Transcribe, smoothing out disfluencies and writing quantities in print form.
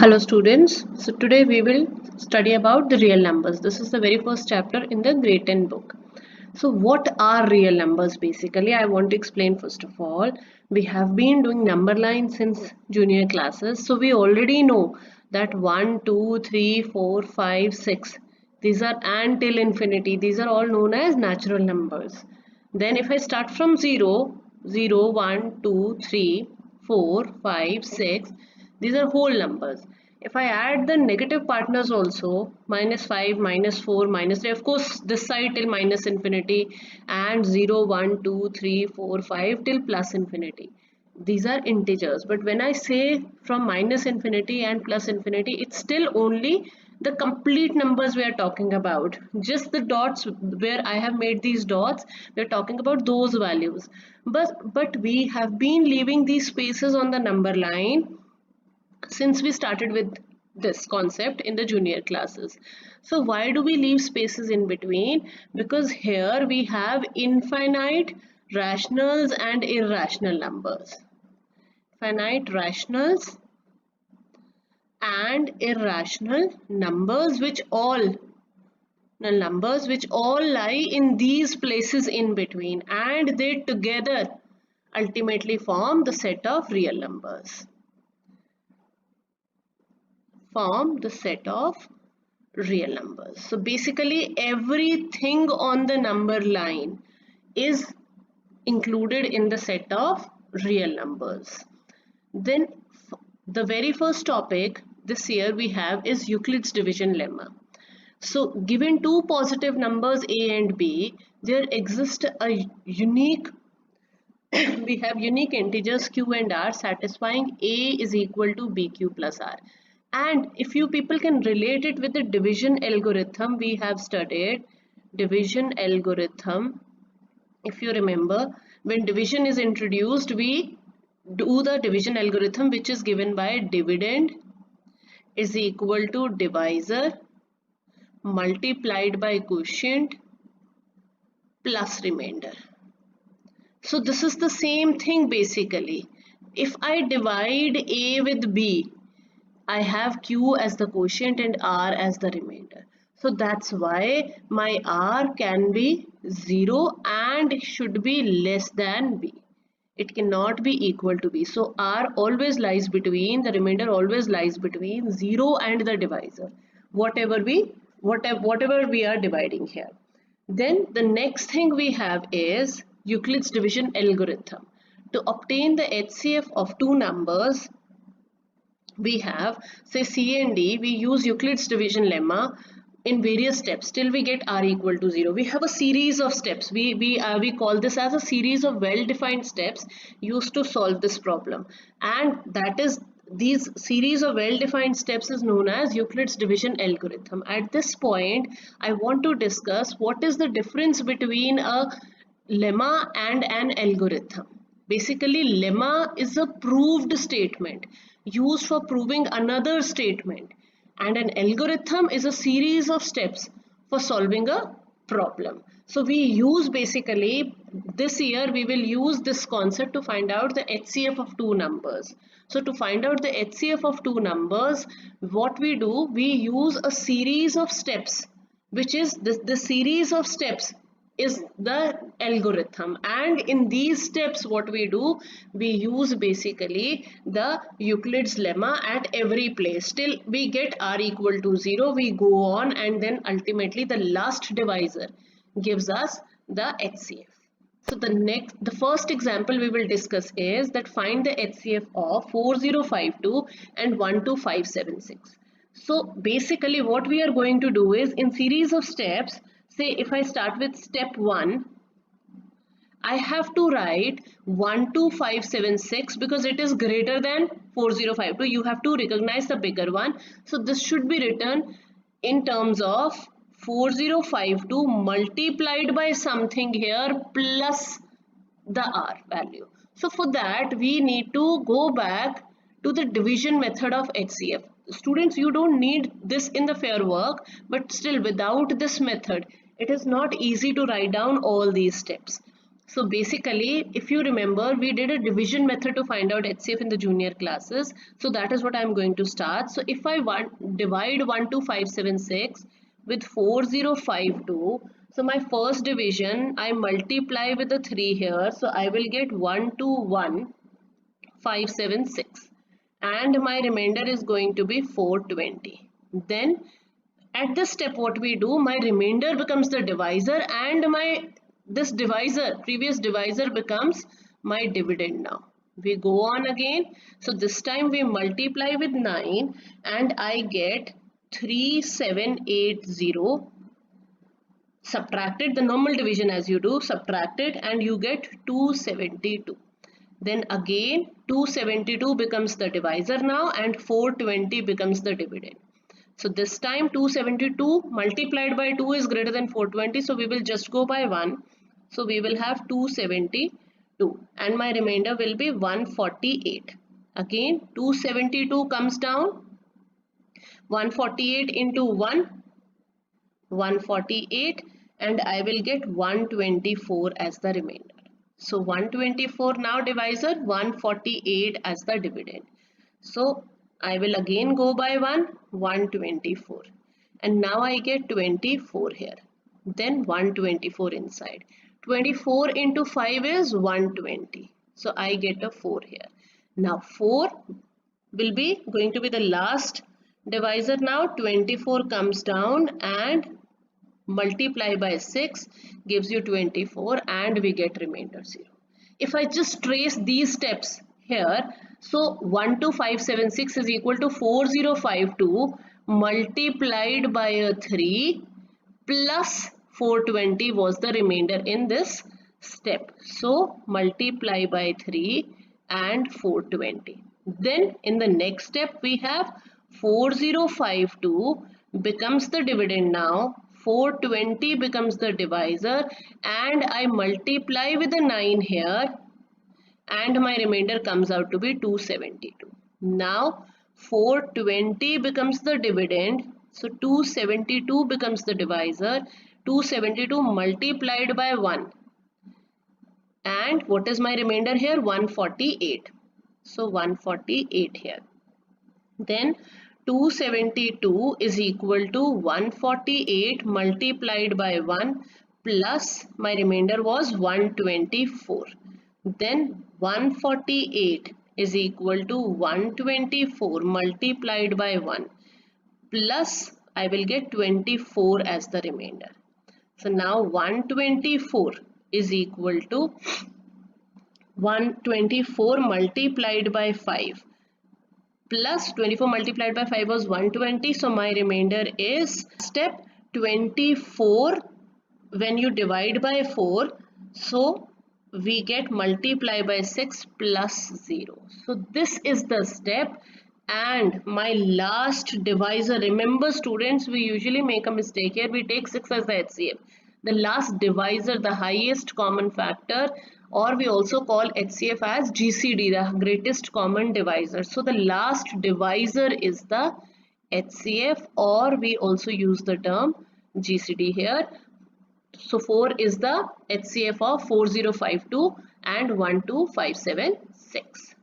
Hello students, so today we will study about the real numbers. This is the very first chapter in the grade 10 book. So what are real numbers basically? I want to explain first of all. We have been doing number line since junior classes. So we already know that 1, 2, 3, 4, 5, 6. These are and till infinity. These are all known as natural numbers. Then if I start from 0, 0, 1, 2, 3, 4, 5, 6, these are whole numbers. If I add the negative partners also, minus 5, minus 4, minus 3, of course this side till minus infinity, and 0, 1, 2, 3, 4, 5 till plus infinity. These are integers, but when I say from minus infinity and plus infinity, it's still only the complete numbers we are talking about. Just the dots where I have made these dots, we are talking about those values. But we have been leaving these spaces on the number line since we started with this concept in the junior classes. So why do we leave spaces in between? Because here we have infinite rationals and irrational numbers. Finite rationals and irrational numbers which all lie in these places in between, and they together ultimately form the set of real numbers. So basically everything on the number line is included in the set of real numbers. Then the very first topic this year we have is Euclid's division lemma. So given two positive numbers a and b, there exists a unique we have unique integers q and r satisfying a is equal to bq plus r. And if you people can relate it with the division algorithm we have studied, division algorithm, if you remember, when division is introduced, we do the division algorithm which is given by dividend is equal to divisor multiplied by quotient plus remainder. So this is the same thing basically. If I divide a with b, I have q as the quotient and r as the remainder. So that's why my r can be 0 and should be less than b. It cannot be equal to b. So r always lies between, the remainder always lies between 0 and the divisor, whatever we are dividing here. Then the next thing we have is Euclid's division algorithm. To obtain the HCF of two numbers, we have, say, C and D, we use Euclid's division lemma in various steps till we get r equal to 0. We have a series of steps. We call this as a series of well-defined steps used to solve this problem, and that is these series of well-defined steps is known as Euclid's division algorithm. At this point, I want to discuss what is the difference between a lemma and an algorithm. Basically, lemma is a proved statement used for proving another statement, and an algorithm is a series of steps for solving a problem. So we use basically this year we will use this concept to find out the HCF of two numbers. So to find out the HCF of two numbers, what we do, we use a series of steps, which is the series of steps is the algorithm, and in these steps what we do, we use basically the Euclid's lemma at every place till we get r equal to 0. We go on and then ultimately the last divisor gives us the HCF. So the first example we will discuss is that find the HCF of 4052 and 12576. So basically what we are going to do is in series of steps, say if I start with step 1, I have to write 12576 because it is greater than 4052. You have to recognize the bigger one. So this should be written in terms of 4052 multiplied by something here plus the r value. So for that we need to go back to the division method of HCF. Students, you don't need this in the fair work, but still without this method it is not easy to write down all these steps. So basically, if you remember, we did a division method to find out HCF in the junior classes. So that is what I'm going to start. So if I divide 12576 with 4052, so my first division, I multiply with the 3 here. So I will get 121576. And my remainder is going to be 420. Then at this step, what we do, my remainder becomes the divisor, and my this divisor, previous divisor, becomes my dividend. Now we go on again. So this time we multiply with 9 and I get 3780. Subtracted the normal division as you do, subtract it and you get 272. Then again 272 becomes the divisor now, and 420 becomes the dividend. So this time 272 multiplied by 2 is greater than 420. So we will just go by 1. So we will have 272 and my remainder will be 148. Again 272 comes down. 148 into 1, 148, and I will get 124 as the remainder. So 124 now divisor, 148 as the dividend. So I will again go by 124, and now I get 24 here, then 124 inside. 24 into 5 is 120, so I get a 4 here. Now 4 will be going to be the last divisor. Now 24 comes down and multiply by 6 gives you 24, and we get remainder 0. If I just trace these steps here, so 12576 is equal to 4052 multiplied by a 3 plus 420 was the remainder in this step. So multiply by 3 and 420. Then in the next step we have 4052 becomes the dividend now, 420 becomes the divisor, and I multiply with a 9 here, and my remainder comes out to be 272. Now 420 becomes the dividend, so 272 becomes the divisor, 272 multiplied by 1, and what is my remainder here? 148. So 148 here. Then 272 is equal to 148 multiplied by 1 plus my remainder was 124. Then 148 is equal to 124 multiplied by 1 plus I will get 24 as the remainder. So now 124 is equal to 124 multiplied by 5 plus 24 multiplied by 5 was 120. So my remainder is step 24. When you divide by 4, so we get multiply by 6 plus 0. So this is the step, and my last divisor, remember students, we usually make a mistake here, we take 6 as the HCF. The last divisor, the highest common factor, or we also call HCF as GCD, the greatest common divisor. So the last divisor is the HCF, or we also use the term GCD here. So 4 is the HCF of 4052 and 12576.